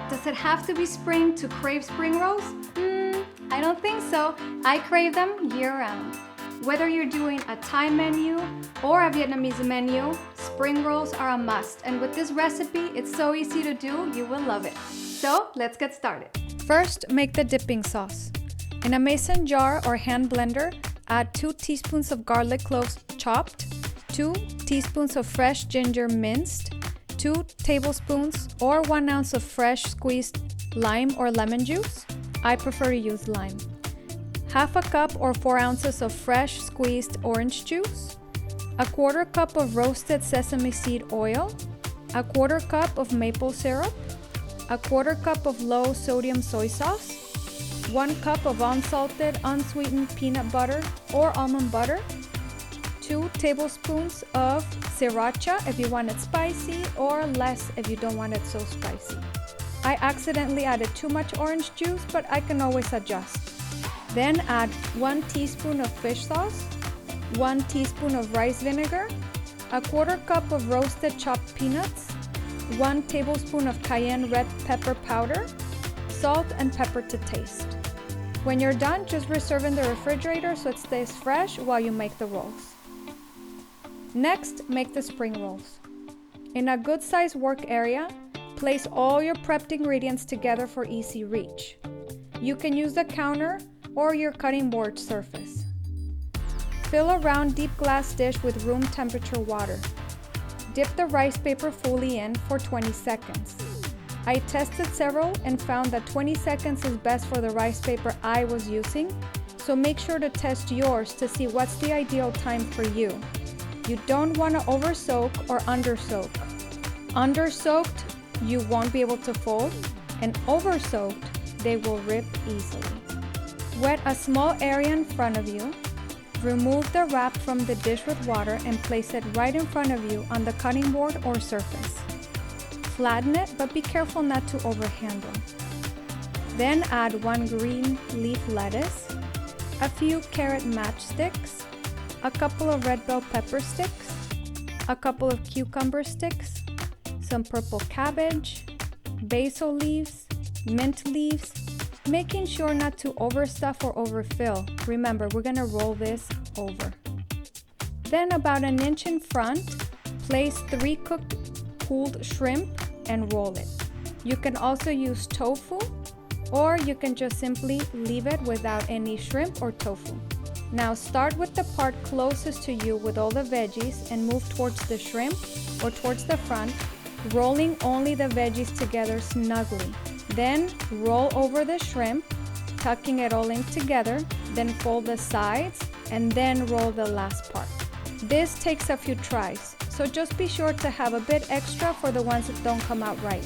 Does it have to be spring to crave spring rolls? I don't think so. I crave them year-round. Whether you're doing a Thai menu or a Vietnamese menu, spring rolls are a must. And with this recipe, it's so easy to do, you will love it. So let's get started. First, make the dipping sauce. In a mason jar or hand blender, add 2 teaspoons of garlic cloves chopped, 2 teaspoons of fresh ginger minced, 2 tablespoons or 1 ounce of fresh squeezed lime or lemon juice. I prefer to use lime. Half a cup or 4 ounces of fresh squeezed orange juice, a 1/4 cup of roasted sesame seed oil, a 1/4 cup of maple syrup, a 1/4 cup of low sodium soy sauce, 1 cup of unsalted, unsweetened peanut butter or almond butter, 2 tablespoons of sriracha if you want it spicy or less if you don't want it so spicy. I accidentally added too much orange juice, but I can always adjust. Then add 1 teaspoon of fish sauce, 1 teaspoon of rice vinegar, a 1/4 cup of roasted chopped peanuts, 1 tablespoon of cayenne red pepper powder, salt and pepper to taste. When you're done, just reserve in the refrigerator so it stays fresh while you make the rolls. Next, make the spring rolls. In a good sized work area, place all your prepped ingredients together for easy reach. You can use the counter or your cutting board surface. Fill a round deep glass dish with room temperature water. Dip the rice paper fully in for 20 seconds. I tested several and found that 20 seconds is best for the rice paper I was using, so make sure to test yours to see what's the ideal time for you. You don't want to over soak or under soak. Under soaked, you won't be able to fold, and over soaked, they will rip easily. Wet a small area in front of you. Remove the wrap from the dish with water and place it right in front of you on the cutting board or surface. Flatten it, but be careful not to overhandle. Then add 1 green leaf lettuce, a few carrot matchsticks, a couple of red bell pepper sticks, a couple of cucumber sticks, some purple cabbage, basil leaves, mint leaves, making sure not to overstuff or overfill. Remember, we're gonna roll this over. Then about 1 inch in front, place 3 cooked cooled shrimp and roll it. You can also use tofu, or you can just simply leave it without any shrimp or tofu. Now start with the part closest to you with all the veggies and move towards the shrimp or towards the front, rolling only the veggies together snugly. Then roll over the shrimp, tucking it all in together, then fold the sides, and then roll the last part. This takes a few tries, so just be sure to have a bit extra for the ones that don't come out right.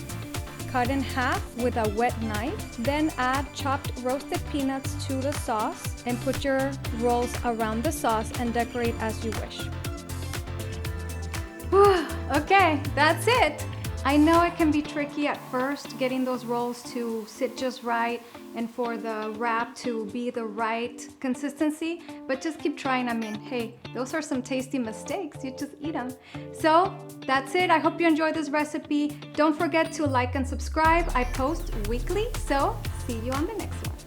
Cut in half with a wet knife, then add chopped roasted peanuts to the sauce and put your rolls around the sauce and decorate as you wish. Okay, that's it. I know it can be tricky at first getting those rolls to sit just right and for the wrap to be the right consistency, but just keep trying. I mean, hey, those are some tasty mistakes. You just eat them. So that's it. I hope you enjoyed this recipe. Don't forget to like and subscribe. I post weekly, so see you on the next one.